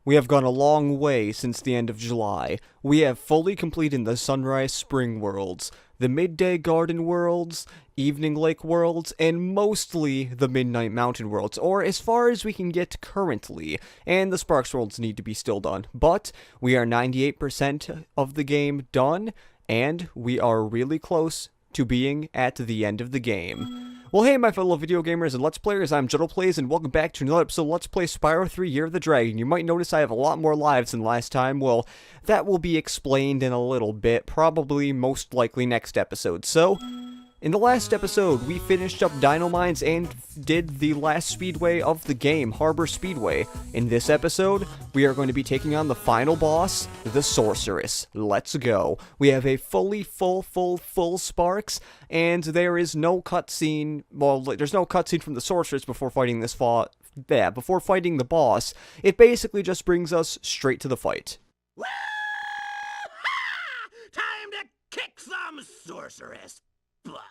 We have gone a long way since the end of July. We have fully completed the Sunrise Spring worlds, the Midday Garden worlds, Evening Lake worlds, and mostly the Midnight Mountain worlds, or as far as we can get currently, and the Sparks worlds need to be still done. But we are 98% of the game done, and we are really close to being at the end of the game. Well, hey, my fellow video gamers and Let's Players, I'm JuddlePlays, and welcome back to another episode of Let's Play Spyro 3 Year of the Dragon. You might notice I have a lot more lives than last time. Well, that will be explained in a little bit, probably most likely next episode. So, in the last episode, we finished up Dino Mines and did the last speedway of the game, Harbor Speedway. In this episode, we are going to be taking on the final boss, the Sorceress. Let's go. We have a fully full Sparks, and there is no cutscene. Well, there's no cutscene from the Sorceress before fighting this before fighting the boss. It basically just brings us straight to the fight. Time to kick some Sorceress butt.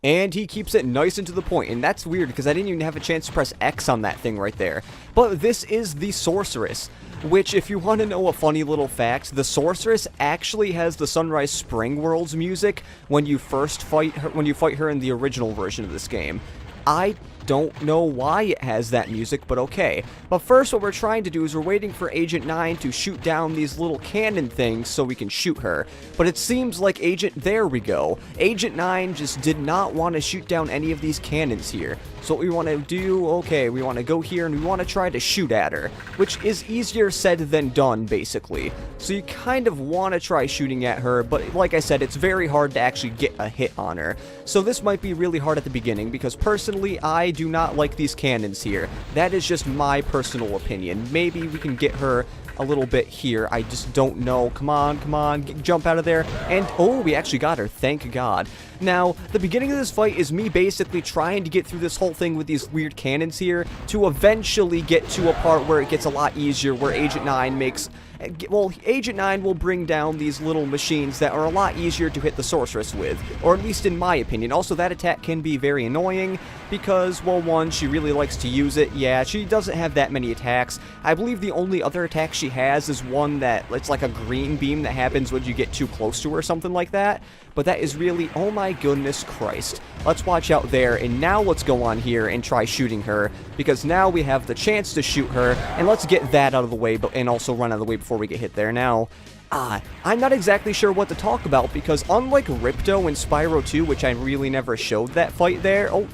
And he keeps it nice and to the point, and that's weird because I didn't even have a chance to press X on that thing right there. But this is the Sorceress, which, if you want to know a funny little fact, the Sorceress actually has the Sunrise Spring Worlds music when you first fight her in the original version of this game. I don't know why it has that music, but okay. But first, what we're trying to do is we're waiting for Agent 9 to shoot down these little cannon things so we can shoot her. But it seems like there we go. Agent 9 just did not want to shoot down any of these cannons here. So what we want to do, okay, we want to go here and we want to try to shoot at her, which is easier said than done, basically. So you kind of want to try shooting at her, but like I said, it's very hard to actually get a hit on her. So this might be really hard at the beginning, because personally, I do not like these cannons here. That is just my personal opinion. Maybe we can get her a little bit here. I just don't know. Come on, jump out of there. And, oh, we actually got her. Thank God. Now, the beginning of this fight is me basically trying to get through this whole thing with these weird cannons here to eventually get to a part where it gets a lot easier, where Agent 9 makes... Well, Agent 9 will bring down these little machines that are a lot easier to hit the Sorceress with, or at least in my opinion. Also, that attack can be very annoying because, well, one, she really likes to use it. Yeah, she doesn't have that many attacks. I believe the only other attack she has is one that, it's like a green beam that happens when you get too close to her or something like that. But that is really, oh my goodness Christ. Let's watch out there, and now let's go on here and try shooting her, because now we have the chance to shoot her, and let's get that out of the way, and also run out of the way before we get hit there. Now, I'm not exactly sure what to talk about, because unlike Ripto and Spyro 2, which I really never showed that fight there, oh,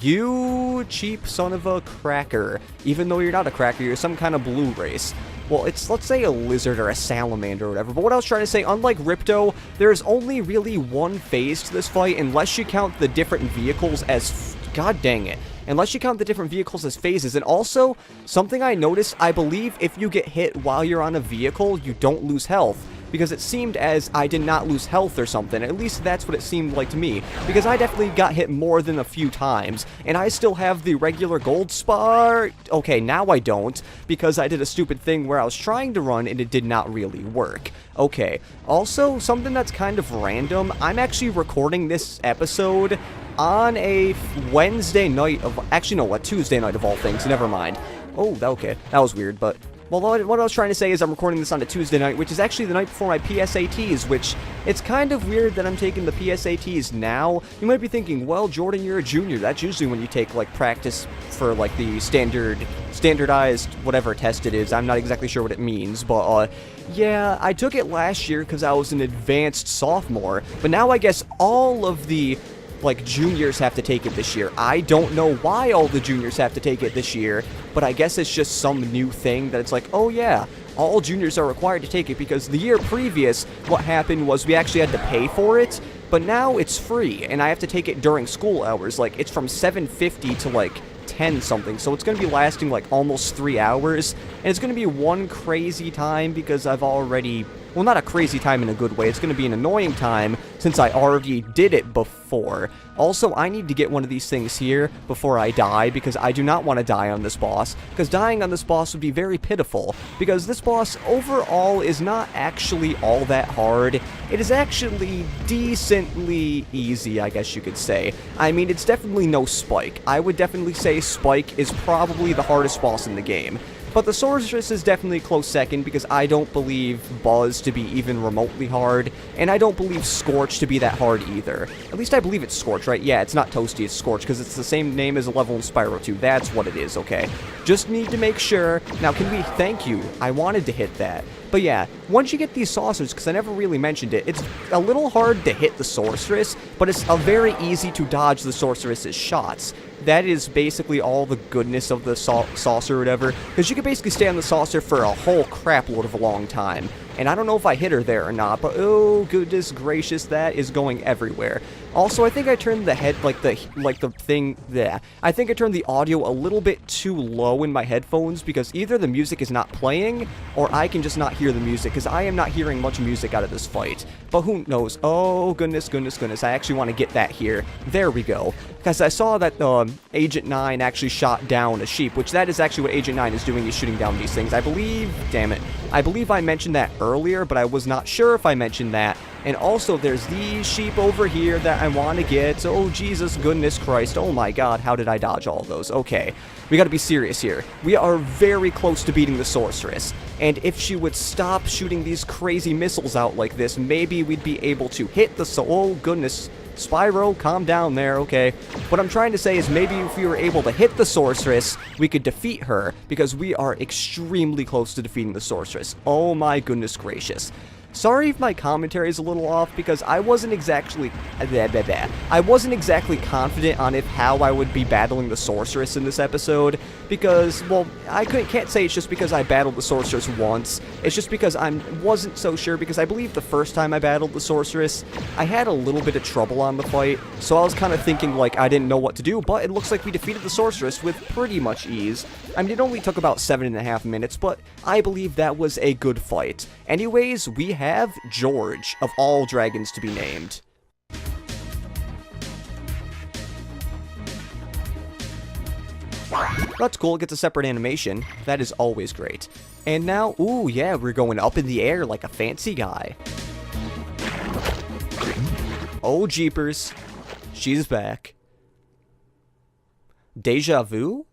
you cheap son of a cracker. Even though you're not a cracker, you're some kind of blue race. Well, it's, let's say, a lizard or a salamander or whatever. But what I was trying to say, unlike Ripto, there's only really one phase to this fight, unless you count the different vehicles as... God dang it. Unless you count the different vehicles as phases. And also, something I noticed, I believe if you get hit while you're on a vehicle, you don't lose health. Because it seemed as I did not lose health or something. At least that's what it seemed like to me. Because I definitely got hit more than a few times. And I still have the regular gold spar. Okay, now I don't. Because I did a stupid thing where I was trying to run and it did not really work. Okay. Also, something that's kind of random. I'm actually recording this episode on a Wednesday night of... Actually, no, a Tuesday night of all things. Never mind. Oh, okay. That was weird, but... Well, what I was trying to say is I'm recording this on a Tuesday night, which is actually the night before my PSATs, which it's kind of weird that I'm taking the PSATs now. You might be thinking, well, Jordan, you're a junior. That's usually when you take, like, practice for, like, the standardized whatever test it is. I'm not exactly sure what it means, but, yeah, I took it last year because I was an advanced sophomore, but now I guess all of the... like, juniors have to take it this year. I don't know why all the juniors have to take it this year, but I guess it's just some new thing that it's like, oh yeah, all juniors are required to take it, because the year previous, what happened was we actually had to pay for it, but now it's free, and I have to take it during school hours. Like, it's from 7:50 to, like, 10 something, so it's going to be lasting, like, almost 3 hours, and it's going to be one crazy time, because I've already... Well, not a crazy time in a good way. It's going to be an annoying time since I already did it before. Also, I need to get one of these things here before I die, because I do not want to die on this boss, because dying on this boss would be very pitiful, because this boss overall is not actually all that hard. It is actually decently easy, I guess you could say. I mean, it's definitely no Spike. I would definitely say Spike is probably the hardest boss in the game. But the Sorceress is definitely a close second because I don't believe Buzz to be even remotely hard, and I don't believe Scorch to be that hard either. At least I believe it's Scorch, right? Yeah, it's not Toasty, it's Scorch, because it's the same name as a level in Spyro 2. That's what it is, okay? Just need to make sure. Now, can we... Thank you. I wanted to hit that. But yeah, once you get these saucers, because I never really mentioned it, it's a little hard to hit the Sorceress, but it's very easy to dodge the Sorceress's shots. That is basically all the goodness of the saucer or whatever, because you can basically stay on the saucer for a whole crap load of a long time. And I don't know if I hit her there or not, but oh goodness gracious, that is going everywhere. Also, I think I turned the head, I think I turned the audio a little bit too low in my headphones, because either the music is not playing, or I can just not hear the music, because I am not hearing much music out of this fight. But who knows? Oh, goodness, goodness, goodness. I actually want to get that here. There we go. Because I saw that Agent 9 actually shot down a sheep, which that is actually what Agent 9 is doing, is shooting down these things. I believe, damn it, I believe I mentioned that earlier, but I was not sure if I mentioned that. And also, there's these sheep over here that I want to get. Oh, Jesus, goodness Christ. Oh my God, how did I dodge all those? Okay, we got to be serious here. We are very close to beating the Sorceress. And if she would stop shooting these crazy missiles out like this, maybe we'd be able to hit the... Oh, goodness. Spyro, calm down there, okay. What I'm trying to say is maybe if we were able to hit the Sorceress, we could defeat her, because we are extremely close to defeating the Sorceress. Oh my goodness gracious. Sorry if my commentary is a little off, because I wasn't exactly confident on how I would be battling the Sorceress in this episode, because, well, I can't say it's just because I battled the Sorceress once. It's just because I wasn't so sure, because I believe the first time I battled the Sorceress, I had a little bit of trouble on the fight, so I was kind of thinking like I didn't know what to do, but it looks like we defeated the Sorceress with pretty much ease. I mean, it only took about 7.5 minutes, but I believe that was a good fight. Anyways, we have George, of all dragons to be named. That's cool, it gets a separate animation. That is always great. And now, ooh, yeah, we're going up in the air like a fancy guy. Oh, jeepers. She's back. Deja vu?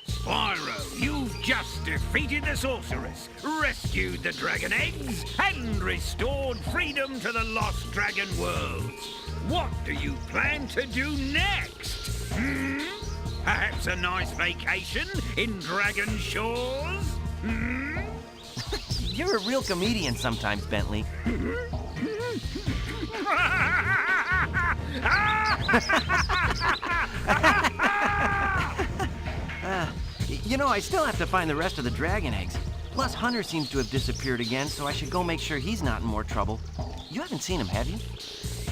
Spyro, you've just defeated the Sorceress, rescued the dragon eggs, and restored freedom to the lost dragon worlds. What do you plan to do next? Perhaps a nice vacation in Dragon Shores? You're a real comedian sometimes, Bentley. You know, I still have to find the rest of the dragon eggs. Plus, Hunter seems to have disappeared again, so I should go make sure he's not in more trouble. You haven't seen him, have you?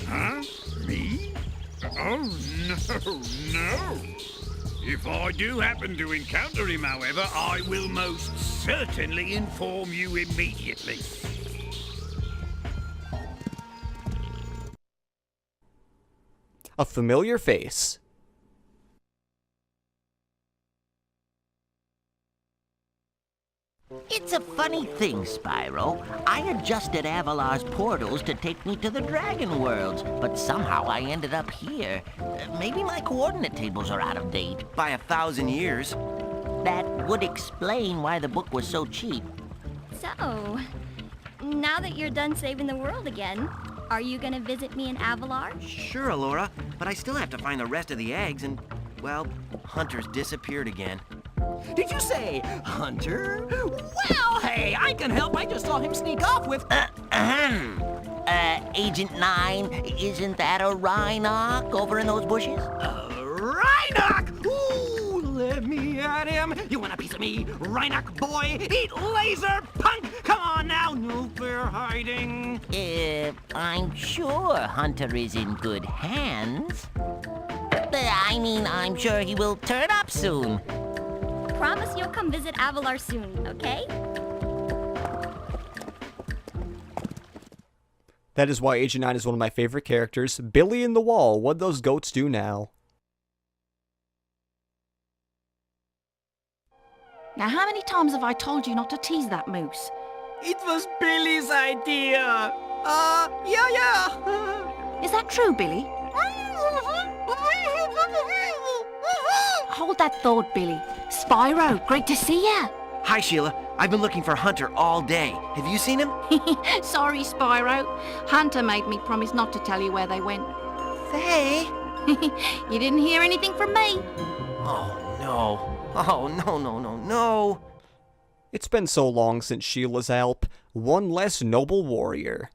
Huh? Me? Oh, no. If I do happen to encounter him, however, I will most certainly inform you immediately. A familiar face. It's a funny thing, Spyro. I adjusted Avalar's portals to take me to the Dragon Worlds, but somehow I ended up here. Maybe my coordinate tables are out of date. By 1,000 years. That would explain why the book was so cheap. So, now that you're done saving the world again, are you gonna visit me in Avalar? Sure, Alora, but I still have to find the rest of the eggs and, well, Hunter's disappeared again. Did you say Hunter? Well, hey, I can help. I just saw him sneak off with... Agent 9, isn't that a Rhinoc over in those bushes? Rhinoc! Ooh, let me at him. You want a piece of me, Rhinoc boy? Eat laser, punk! Come on now, no fair hiding. I'm sure Hunter is in good hands. I mean, I'm sure he will turn up soon. Promise you'll come visit Avalar soon, okay? That is why Agent 9 is one of my favorite characters. Billy in the Wall, what'd those goats do now? Now, how many times have I told you not to tease that moose? It was Billy's idea. Yeah. Is that true, Billy? hold that thought, Billy. Spyro, great to see ya. Hi, Sheila. I've been looking for Hunter all day. Have you seen him? Sorry, Spyro. Hunter made me promise not to tell you where they went. Faye? You didn't hear anything from me? Oh, no. Oh, no. It's been so long since Sheila's help. One less noble warrior.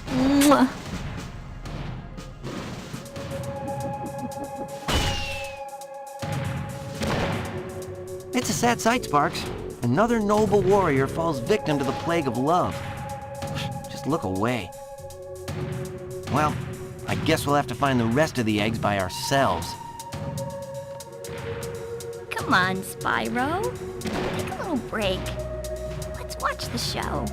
Mwah. It's a sad sight, Sparks. Another noble warrior falls victim to the plague of love. Just look away. Well, I guess we'll have to find the rest of the eggs by ourselves. Come on, Spyro. Take a little break. Let's watch the show.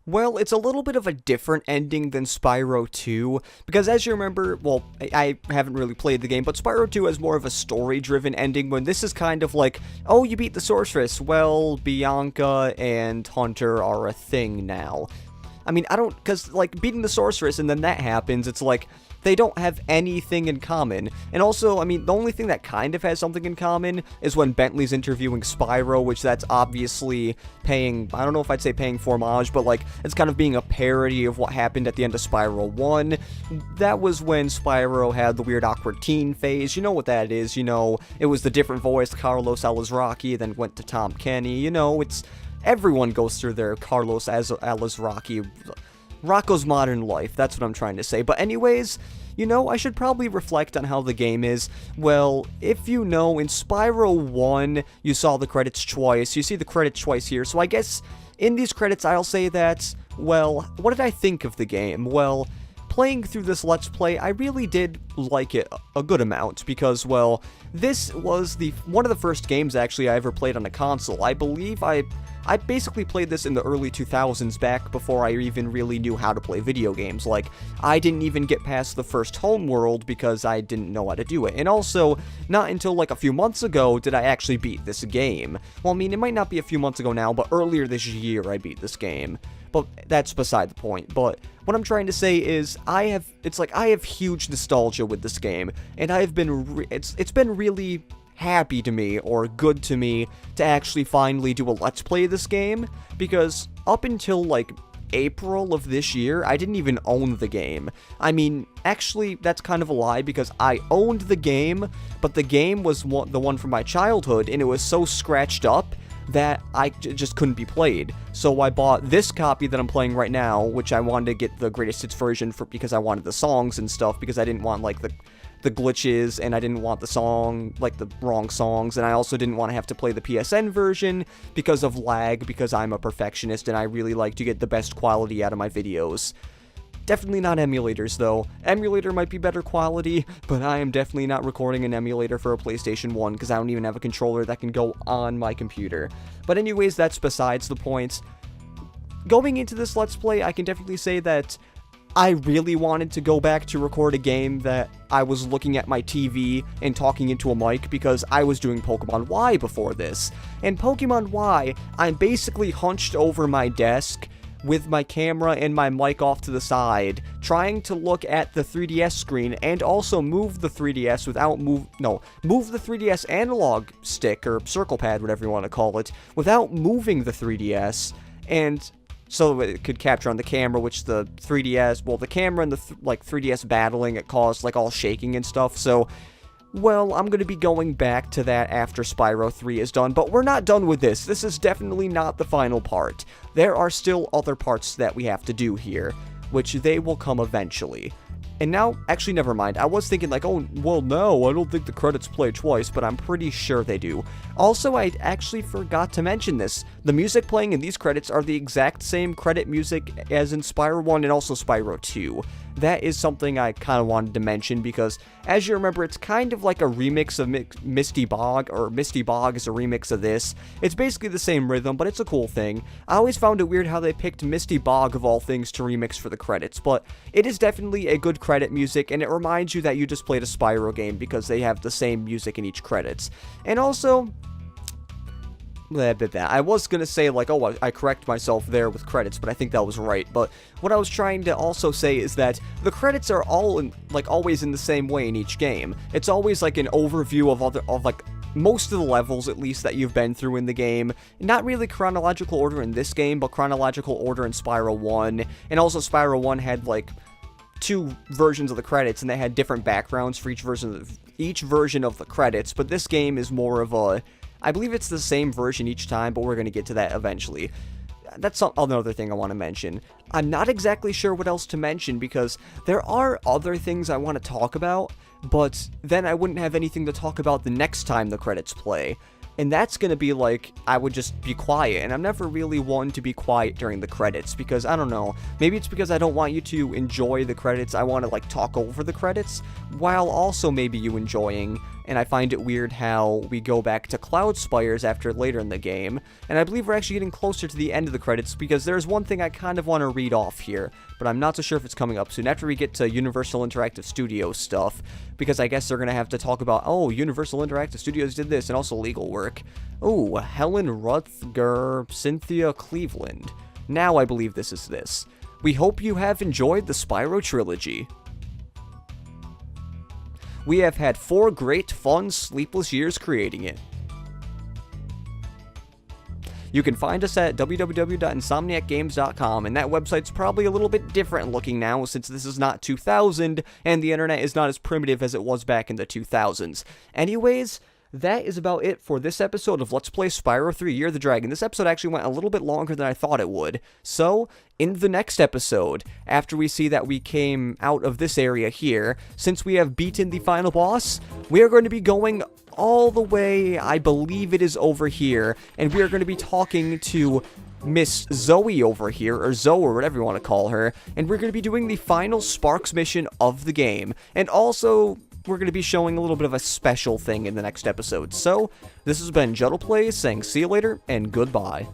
Well, it's a little bit of a different ending than Spyro 2, because as you remember, well, I haven't really played the game, but Spyro 2 has more of a story-driven ending, when this is kind of like, oh, you beat the Sorceress, well, Bianca and Hunter are a thing now. I mean, because, like, beating the Sorceress and then that happens, it's like, they don't have anything in common. And also, I mean, the only thing that kind of has something in common is when Bentley's interviewing Spyro, which that's obviously paying, I don't know if I'd say paying homage, but like, it's kind of being a parody of what happened at the end of Spyro 1. That was when Spyro had the weird awkward teen phase. You know what that is, you know, it was the different voice, Carlos Alazraqui, then went to Tom Kenny, you know, it's, everyone goes through their Carlos Alazraqui, Rocco's Modern Life, that's what I'm trying to say. But anyways, you know, I should probably reflect on how the game is. Well, if you know, in Spyro 1, you saw the credits twice. You see the credits twice here. So I guess in these credits, I'll say that, well, what did I think of the game? Well, playing through this Let's Play, I really did like it a good amount, because, well, this was one of the first games, actually, I ever played on a console. I believe I basically played this in the early 2000s, back before I even really knew how to play video games. Like, I didn't even get past the first homeworld because I didn't know how to do it. And also, not until like a few months ago did I actually beat this game. Well, I mean, it might not be a few months ago now, but earlier this year I beat this game. But that's beside the point. But what I'm trying to say is, I have huge nostalgia with this game, and I've been, it's been really happy to me, or good to me, to actually finally do a Let's Play of this game, because up until, like, April of this year, I didn't even own the game. I mean, actually, that's kind of a lie, because I owned the game, but the game was the one from my childhood, and it was so scratched up that I just couldn't be played. So I bought this copy that I'm playing right now, which I wanted to get the greatest hits version for, because I wanted the songs and stuff, because I didn't want, like, the glitches, and I didn't want the song, like, the wrong songs, and I also didn't want to have to play the PSN version because of lag, because I'm a perfectionist and I really like to get the best quality out of my videos. Definitely not emulators, though. Emulator might be better quality, but I am definitely not recording an emulator for a PlayStation 1, because I don't even have a controller that can go on my computer. But anyways, that's besides the point. Going into this Let's Play, I can definitely say that I really wanted to go back to record a game that I was looking at my TV and talking into a mic, because I was doing Pokemon Y before this. And Pokemon Y, I'm basically hunched over my desk with my camera and my mic off to the side, trying to look at the 3DS screen and also move the 3DS move the 3DS analog stick, or circle pad, whatever you want to call it, without moving the 3DS, and so it could capture on the camera, which the 3DS, well, the camera and the 3DS battling, it caused, like, all shaking and stuff. So, well, I'm going to be going back to that after Spyro 3 is done, but we're not done with this. This is definitely not the final part. There are still other parts that we have to do here, which they will come eventually. And now, actually, never mind. I was thinking, like, oh, well, no, I don't think the credits play twice, but I'm pretty sure they do. Also, I actually forgot to mention this. The music playing in these credits are the exact same credit music as in Spyro 1 and also Spyro 2. That is something I kind of wanted to mention, because, as you remember, it's kind of like a remix of Misty Bog, or Misty Bog is a remix of this. It's basically the same rhythm, but it's a cool thing. I always found it weird how they picked Misty Bog, of all things, to remix for the credits, but it is definitely a good credit music, and it reminds you that you just played a Spyro game, because they have the same music in each credits. And also, I was gonna say, like, oh, I correct myself there with credits, but I think that was right. But what I was trying to also say is that the credits are all, always in the same way in each game. It's always, like, an overview of like, most of the levels, at least, that you've been through in the game. Not really chronological order in this game, but chronological order in Spyro 1. And also, Spyro 1 had, like, 2 versions of the credits, and they had different backgrounds for each version of the credits. But this game is more of a... I believe it's the same version each time, but we're going to get to that eventually. That's another thing I want to mention. I'm not exactly sure what else to mention, because there are other things I want to talk about, but then I wouldn't have anything to talk about the next time the credits play. And that's going to be like, I would just be quiet, and I'm never really one to be quiet during the credits, because, I don't know, maybe it's because I don't want you to enjoy the credits, I want to, like, talk over the credits, while also maybe you enjoying, and I find it weird how we go back to Cloud Spires after later in the game, and I believe we're actually getting closer to the end of the credits, because there's one thing I kind of want to read off here, but I'm not so sure if it's coming up soon, after we get to Universal Interactive Studios stuff, because I guess they're going to have to talk about, oh, Universal Interactive Studios did this, and also legal work. Oh, Helen Rutger, Cynthia Cleveland. Now I believe this is this. We hope you have enjoyed the Spyro trilogy. We have had 4 great, fun, sleepless years creating it. You can find us at www.insomniacgames.com, and that website's probably a little bit different looking now since this is not 2000, and the internet is not as primitive as it was back in the 2000s. Anyways, that is about it for this episode of Let's Play Spyro 3 Year of the Dragon. This episode actually went a little bit longer than I thought it would. So, in the next episode, after we see that we came out of this area here, since we have beaten the final boss, we are going to be going all the way, I believe it is over here, and we are going to be talking to Miss Zoe over here, or Zoe, or whatever you want to call her, and we're going to be doing the final Sparks mission of the game, and also we're going to be showing a little bit of a special thing in the next episode. So, this has been JuddlePlays saying see you later, and goodbye.